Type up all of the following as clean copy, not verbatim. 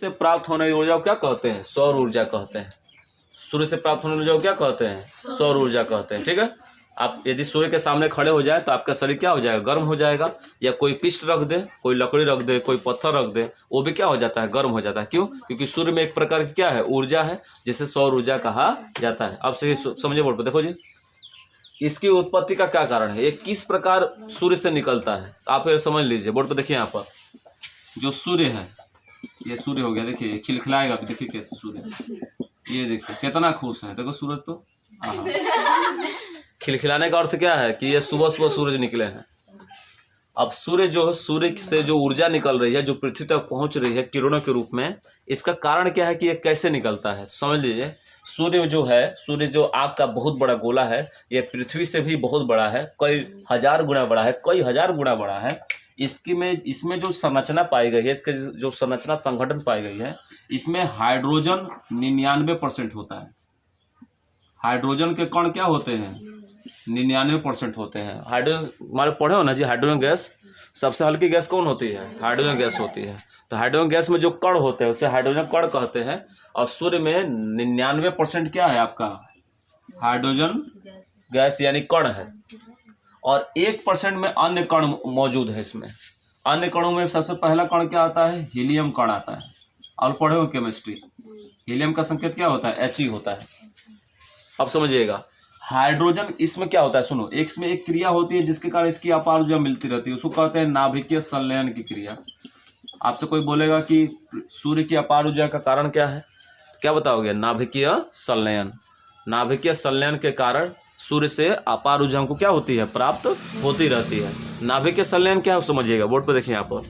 से प्राप्त होने वाली ऊर्जा को क्या कहते हैं? सौर ऊर्जा कहते हैं। सूर्य से प्राप्त होने वाली ऊर्जा को क्या कहते हैं? सौर ऊर्जा कहते हैं। ठीक है, आप यदि सूर्य के सामने खड़े हो जाए तो आपका शरीर क्या हो जाएगा? गर्म हो जाएगा। या कोई पिष्ट रख दे, कोई लकड़ी रख दे, कोई पत्थर रख दे, वो भी क्या हो जाता है? गर्म हो जाता है। क्यों? क्योंकि सूर्य में एक प्रकार की क्या है? ऊर्जा है, जिसे सौर ऊर्जा कहा जाता है। अब से समझे बोर्ड पर देखो जी, इसकी उत्पत्ति का क्या कारण है? ये किस प्रकार सूर्य से निकलता है? आप ये समझ लीजिए, बोर्ड पर देखिए। यहाँ पर जो सूर्य है, ये सूर्य हो गया, देखिए खिलखिलाएगा। देखिए कैसे सूर्य, ये देखिए कितना खुश है। देखो सूरज तो खिलखिलाने का अर्थ क्या है? कि ये सुबह सुबह सूरज निकले हैं। अब सूर्य जो, सूर्य से जो ऊर्जा निकल रही है, जो पृथ्वी तक पहुंच रही है किरणों के रूप में, इसका कारण क्या है कि ये कैसे निकलता है? समझ लीजिए, सूर्य जो है, सूर्य जो आग का बहुत बड़ा गोला है, ये पृथ्वी से भी बहुत बड़ा है, कई हजार गुना बड़ा है, कई हजार गुना बड़ा है। इसमें जो संरचना पाई गई है, इसके जो संरचना संगठन पाई गई है, इसमें हाइड्रोजन 99% होता है। हाइड्रोजन के कण क्या होते हैं? 99% होते हैं। हाइड्रोजन हमारे पढ़े हो ना जी, हाइड्रोजन गैस सबसे हल्की गैस कौन होती है? हाइड्रोजन गैस होती है। तो हाइड्रोजन गैस में जो कण होते हैं उसे हाइड्रोजन कण कहते हैं। और सूर्य में 99% क्या है आपका? हाइड्रोजन गैस यानी कण है। और 1% में अन्य कण मौजूद है। इसमें अन्य कणों में सबसे पहला कण क्या आता है? हीलियम कण आता है। और पढ़े हो केमिस्ट्री, हीलियम का संकेत क्या होता है? He होता है। अब समझिएगा, हाइड्रोजन इसमें क्या होता है? सुनो, इसमें एक क्रिया होती है जिसके कारण इसकी अपार ऊर्जा मिलती रहती है, उसको कहते हैं नाभिकीय संलयन की क्रिया। आपसे कोई बोलेगा कि सूर्य की अपार ऊर्जा का कारण क्या है? क्या बताओगे? नाभिकीय संलयन। नाभिकीय संलयन के कारण सूर्य से अपार ऊर्जा हमको क्या होती है? प्राप्त होती रहती है। नाभिकीय संलयन क्या है समझिएगा, बोर्ड पर देखिए। यहाँ पर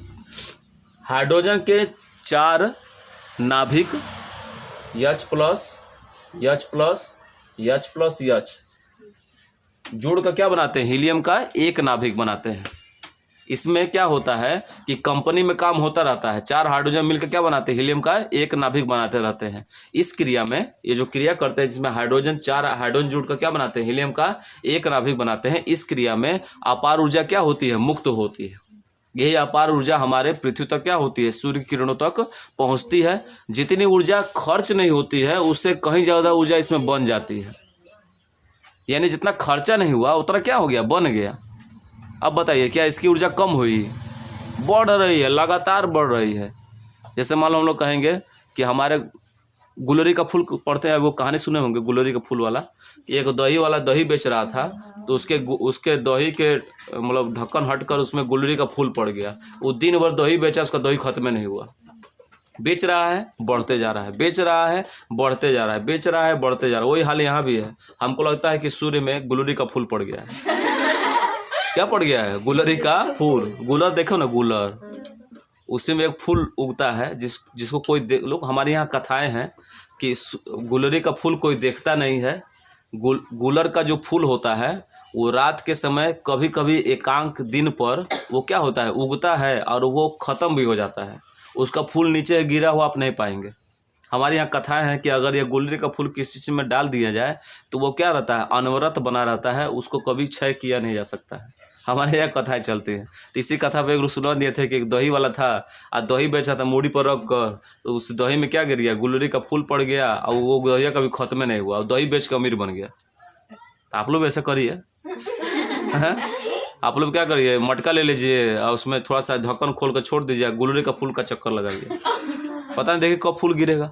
हाइड्रोजन के 4 नाभिक H+H+H+H जोड़ का क्या बनाते हैं? हीलियम का एक नाभिक बनाते हैं। इसमें क्या होता है कि कंपनी में काम होता रहता है, 4 हाइड्रोजन मिलकर क्या बनाते हैं? हीलियम का एक नाभिक बनाते रहते हैं। इस क्रिया में ये जो क्रिया करते हैं, जिसमें हाइड्रोजन 4 हाइड्रोजन जोड़ कर क्या बनाते हैं? हीलियम का एक नाभिक बनाते हैं। इस क्रिया में अपार ऊर्जा क्या होती है? मुक्त होती है। यही अपार ऊर्जा हमारे पृथ्वी तक क्या होती है? सूर्य किरणों तक पहुंचती है। जितनी ऊर्जा खर्च नहीं होती है, उससे कहीं ज़्यादा ऊर्जा इसमें बन जाती है। यानी जितना खर्चा नहीं हुआ उतना क्या हो गया? बन गया। अब बताइए, क्या इसकी ऊर्जा कम हुई? बढ़ रही है, लगातार बढ़ रही है। जैसे मान लो हम लोग कहेंगे कि हमारे गुलरी का फूल पढ़ते हैं, वो कहानी सुने होंगे गुलरी का फूल वाला। एक दही वाला दही बेच रहा था, तो उसके दही के मतलब ढक्कन हटकर उसमें गुलरी का फूल पड़ गया। वो दिन भर दही बेचा, उसका दही खत्म नहीं हुआ। बेच रहा है, बढ़ते जा रहा है, बेच रहा है, बढ़ते जा रहा है, बेच रहा है, बढ़ते जा रहा है। वही हाल यहाँ भी है। हमको लगता है कि सूर्य में गुलरी का फूल पड़ गया है। क्या पड़ गया है? गुलरी का फूल। गुलर देखो ना, गुलर, उसी में एक फूल उगता है जिसको कोई लोग, हमारे यहाँ कथाएं हैं कि गुलरी का फूल कोई देखता नहीं है। गुलर का जो फूल होता है वो रात के समय कभी कभी एकांक दिन पर वो क्या होता है? उगता है और वो ख़त्म भी हो जाता है। उसका फूल नीचे गिरा हुआ आप नहीं पाएंगे। हमारे यहाँ कथाएं हैं कि अगर ये गुलरी का फूल किसी चीज़ में डाल दिया जाए तो वो क्या रहता है? अनवरत बना रहता है, उसको कभी क्षय किया नहीं जा सकता है। हमारे यहाँ कथाएं चलती हैं। तो इसी कथा पे एक सुना दिए थे कि एक दही वाला था और दही बेचा था मूड़ी पर रख कर, तो उस दही में क्या गिर गया? गुलरी का फूल पड़ गया और वो दहिया कभी खत्म नहीं हुआ और दही बेच कर अमीर बन गया। तो आप लोग ऐसा करिए। आप लोग क्या करिए, मटका ले लीजिए और उसमें थोड़ा सा ढक्कन खोल कर छोड़ दीजिए, गुलरी का फूल का चक्कर लगाइए, पता नहीं देखिए कब फूल गिरेगा।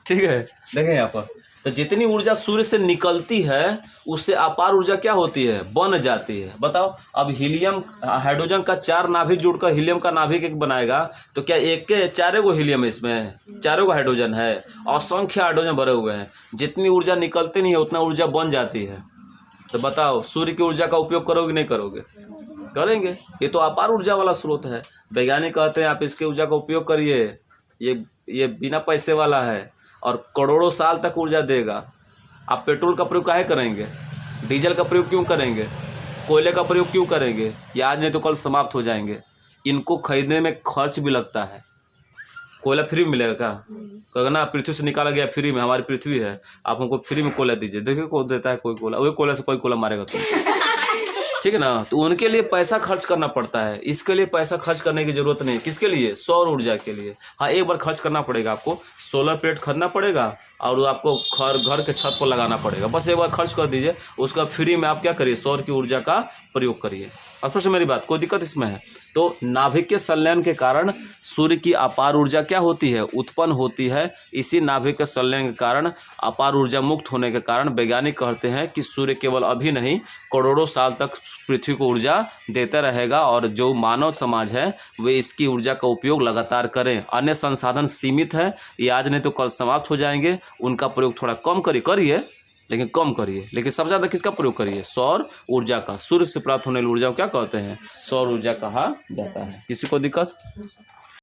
ठीक है, देखें यहाँ पर। तो जितनी ऊर्जा सूर्य से निकलती है उससे अपार ऊर्जा क्या होती है? बन जाती है। बताओ, अब हीलियम हाइड्रोजन का 4 नाभिक जोड़कर हीलियम का नाभिक एक बनाएगा, तो क्या एक के 4 गो हीलियम है इसमें? 4 गो हाइड्रोजन है, असंख्य हाइड्रोजन भरे हुए हैं। जितनी ऊर्जा निकलती नहीं है उतना ऊर्जा बन जाती है। तो बताओ, सूर्य की ऊर्जा का उपयोग करोगे नहीं करोगे? करेंगे। ये तो अपार ऊर्जा वाला स्रोत है। वैज्ञानिक कहते हैं आप इसकी ऊर्जा का उपयोग करिए, ये बिना पैसे वाला है और करोड़ों साल तक ऊर्जा देगा। आप पेट्रोल का प्रयोग काहे करेंगे? डीजल का प्रयोग क्यों करेंगे? कोयले का प्रयोग क्यों करेंगे? ये आज नहीं तो कल समाप्त हो जाएंगे। इनको खरीदने में खर्च भी लगता है। कोयला फ्री में मिलेगा क्या? कहेगा ना पृथ्वी से निकाला गया फ्री में, हमारी पृथ्वी है, आप हमको फ्री में कोयला दीजिए। देखिए कौन देता है कोई कोयला, वही कोयला से कोई कोयला मारेगा तुम। ठीक है ना। तो उनके लिए पैसा खर्च करना पड़ता है, इसके लिए पैसा खर्च करने की ज़रूरत नहीं। किसके लिए? सौर ऊर्जा के लिए। हाँ, एक बार खर्च करना पड़ेगा आपको, सोलर प्लेट खरीदना पड़ेगा और आपको घर के छत पर लगाना पड़ेगा। बस एक बार खर्च कर दीजिए, उसका फ्री में आप क्या करिए, सौर की ऊर्जा का प्रयोग करिए। स्पष्ट मेरी बात, कोई दिक्कत इसमें है? तो नाभिक के संलयन के कारण सूर्य की अपार ऊर्जा क्या होती है, उत्पन्न होती है। इसी नाभिक के संलयन के कारण अपार ऊर्जा मुक्त होने के कारण वैज्ञानिक कहते हैं कि सूर्य केवल अभी नहीं, करोड़ों साल तक पृथ्वी को ऊर्जा देता रहेगा और जो मानव समाज है वे इसकी ऊर्जा का उपयोग लगातार करें। अन्य संसाधन सीमित है, ये आज नहीं तो कल समाप्त हो जाएंगे, उनका प्रयोग थोड़ा कम करिए लेकिन कम करिए। लेकिन सबसे ज़्यादा किसका प्रयोग करिए? सौर ऊर्जा का। सूर्य से प्राप्त होने वाली ऊर्जा को क्या कहते हैं? सौर ऊर्जा कहा जाता है। किसी को दिक्कत?